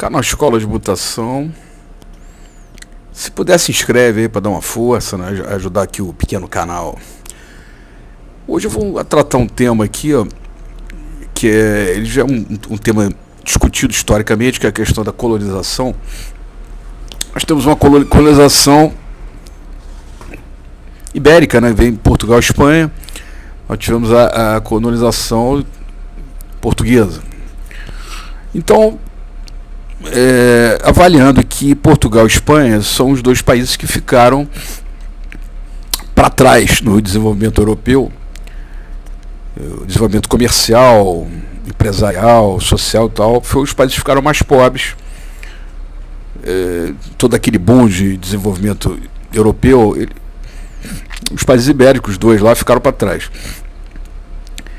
Canal Escola de Mutação. Se puder, se inscreve aí para dar uma força, né? Ajudar aqui o pequeno canal. Hoje eu vou tratar um tema aqui, ó, que ele já é um tema discutido historicamente, que é a questão da colonização. Nós temos uma colonização ibérica, né? Vem Portugal e Espanha. Nós tivemos a colonização portuguesa. Então, avaliando que Portugal e Espanha são os dois países que ficaram para trás no desenvolvimento europeu, o desenvolvimento comercial, empresarial, social e tal, foi os países que ficaram mais pobres. Todo aquele boom de desenvolvimento europeu, os países ibéricos, os dois lá, ficaram para trás.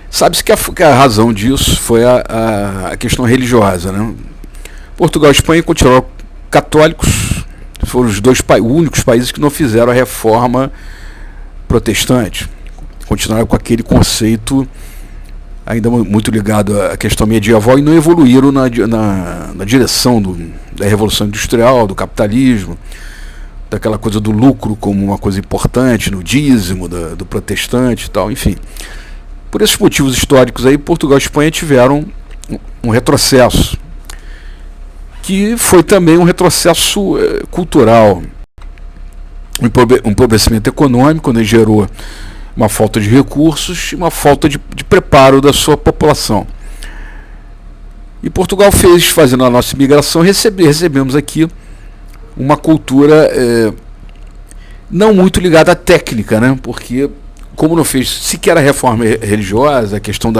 Sabe-se que a razão disso foi a questão religiosa, né? Portugal e Espanha continuaram católicos, foram os dois únicos países que não fizeram a reforma protestante. Continuaram com aquele conceito ainda muito ligado à questão medieval e não evoluíram na direção da Revolução Industrial, do capitalismo, daquela coisa do lucro como uma coisa importante, no dízimo do protestante e tal, enfim. Por esses motivos históricos aí, Portugal e Espanha tiveram um retrocesso, que foi também um retrocesso cultural, um empobrecimento econômico, né, gerou uma falta de recursos e uma falta de preparo da sua população. E Portugal fazendo a nossa imigração, recebemos aqui uma cultura não muito ligada à técnica, né, porque como não fez sequer a reforma religiosa, a questão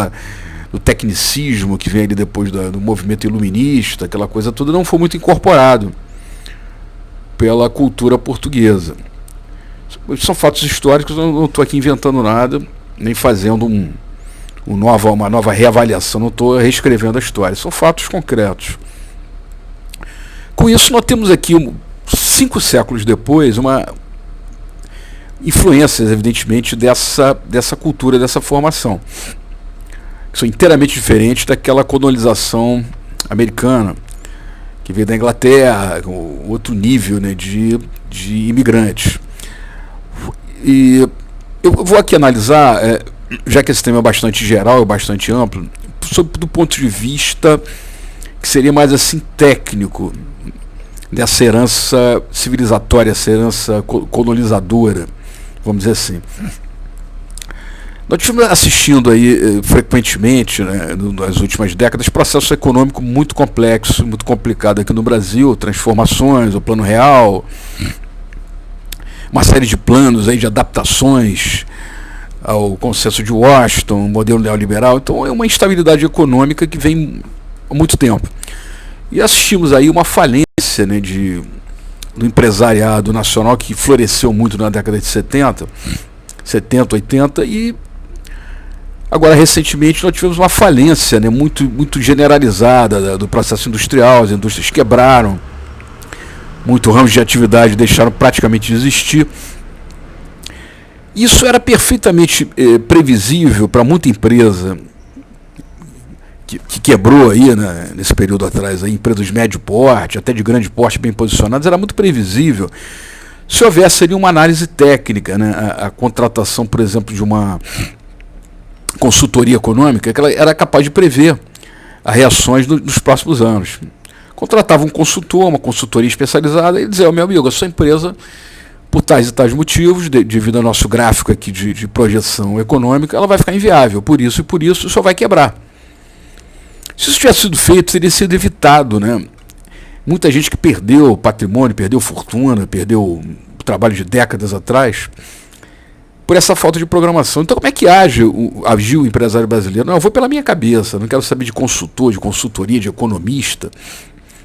do tecnicismo que vem ali depois do movimento iluminista, aquela coisa toda, não foi muito incorporado pela cultura portuguesa. São fatos históricos, eu não estou aqui inventando nada, nem fazendo uma nova reavaliação, não estou reescrevendo a história, são fatos concretos. Com isso, nós temos aqui, 5 séculos depois, uma influências, evidentemente, dessa cultura, dessa formação, que são inteiramente diferentes daquela colonização americana, que veio da Inglaterra, com outro nível, né, de imigrantes. E eu vou aqui analisar, já que esse tema é bastante geral, é bastante amplo, do ponto de vista que seria mais assim técnico, dessa herança civilizatória, essa herança colonizadora, vamos dizer assim. Nós estivemos assistindo aí frequentemente, né, nas últimas décadas, processo econômico muito complexo, muito complicado aqui no Brasil, transformações, o Plano Real, uma série de planos aí de adaptações ao consenso de Washington, modelo neoliberal. Então é uma instabilidade econômica que vem há muito tempo. E assistimos aí uma falência, né, do empresariado nacional que floresceu muito na década de 70, 80, e agora recentemente nós tivemos uma falência, né, muito generalizada do processo industrial, as indústrias quebraram, muitos ramos de atividade deixaram praticamente de existir. Isso era perfeitamente previsível para muita empresa que quebrou aí, né, nesse período atrás, aí, empresas de médio porte, até de grande porte bem posicionadas, era muito previsível se houvesse ali uma análise técnica, né, a contratação, por exemplo, de uma consultoria econômica, que ela era capaz de prever as reações nos próximos anos. Contratava um consultor, uma consultoria especializada, e dizia: meu amigo, a sua empresa, por tais e tais motivos, devido ao nosso gráfico aqui de projeção econômica, ela vai ficar inviável, por isso e por isso, só vai quebrar. Se isso tivesse sido feito, teria sido evitado, né? Muita gente que perdeu patrimônio, perdeu fortuna, perdeu trabalho de décadas atrás, por essa falta de programação. Então, como é que agiu o empresário brasileiro? Não, eu vou pela minha cabeça, não quero saber de consultor, de consultoria, de economista,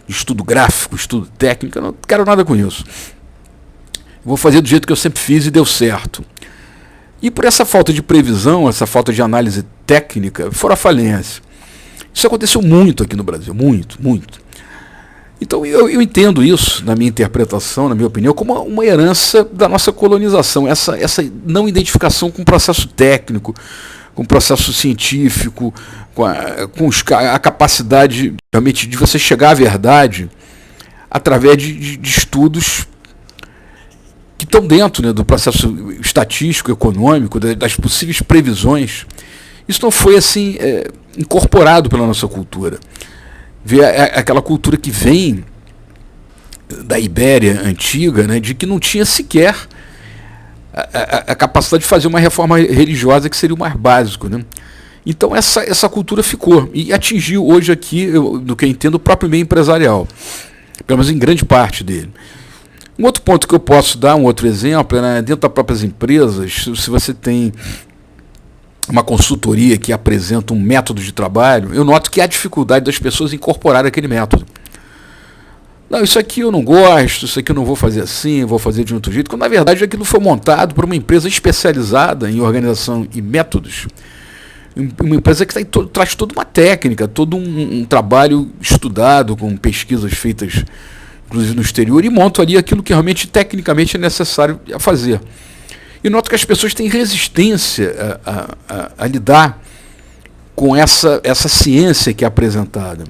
de estudo gráfico, estudo técnico, eu não quero nada com isso. Vou fazer do jeito que eu sempre fiz e deu certo. E por essa falta de previsão, essa falta de análise técnica, fora a falência. Isso aconteceu muito aqui no Brasil, muito. Então eu entendo isso, na minha interpretação, na minha opinião, como uma herança da nossa colonização, essa não identificação com o processo técnico, com o processo científico, a capacidade realmente de você chegar à verdade através de estudos que estão dentro, né, do processo estatístico, econômico, das possíveis previsões. Isso não foi assim incorporado pela nossa cultura. Aquela cultura que vem da Ibéria antiga, né, de que não tinha sequer a capacidade de fazer uma reforma religiosa, que seria o mais básico, né? Então essa cultura ficou e atingiu hoje aqui, do que eu entendo, o próprio meio empresarial, pelo menos em grande parte dele. Um outro ponto que eu posso dar, um outro exemplo, é, né, dentro das próprias empresas. Se você tem uma consultoria que apresenta um método de trabalho, eu noto que há dificuldade das pessoas em incorporar aquele método. Não, isso aqui eu não gosto, isso aqui eu não vou fazer assim, vou fazer de outro jeito, quando na verdade aquilo foi montado por uma empresa especializada em organização e métodos, uma empresa que traz toda uma técnica, todo um trabalho estudado, com pesquisas feitas inclusive no exterior, e monta ali aquilo que realmente tecnicamente é necessário a fazer. E noto que as pessoas têm resistência a lidar com essa ciência que é apresentada.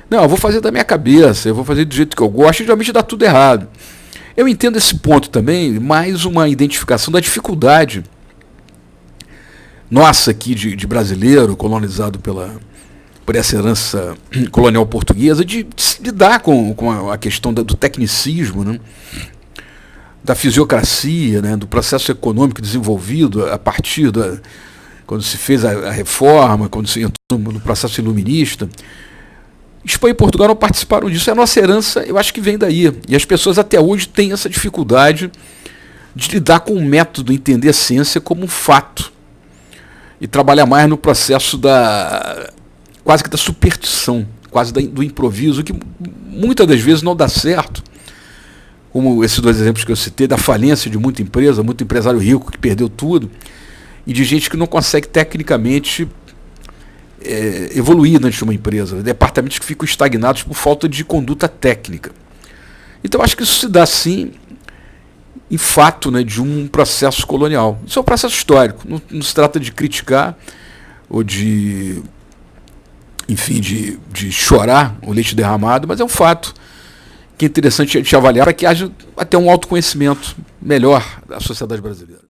Não, eu vou fazer da minha cabeça, eu vou fazer do jeito que eu gosto, e geralmente dá tudo errado. Eu entendo esse ponto também, mais uma identificação da dificuldade nossa aqui de brasileiro, colonizado por essa herança colonial portuguesa, de lidar com a questão do tecnicismo, né? Da fisiocracia, né? Do processo econômico desenvolvido a partir quando se fez a reforma, quando se entrou no processo iluminista. Espanha e Portugal não participaram disso. A nossa herança, eu acho que vem daí. E as pessoas até hoje têm essa dificuldade de lidar com o método, entender a ciência como um fato. E trabalhar mais no processo quase que da superstição, quase do improviso, que muitas das vezes não dá certo. Como esses dois exemplos que eu citei, da falência de muita empresa, muito empresário rico que perdeu tudo, e de gente que não consegue tecnicamente evoluir dentro de uma empresa, departamentos que ficam estagnados por falta de conduta técnica. Então acho que isso se dá sim em fato, né, de um processo colonial. Isso é um processo histórico, não se trata de criticar ou de chorar o leite derramado, mas é um fato que é interessante a gente avaliar para que haja até um autoconhecimento melhor da sociedade brasileira.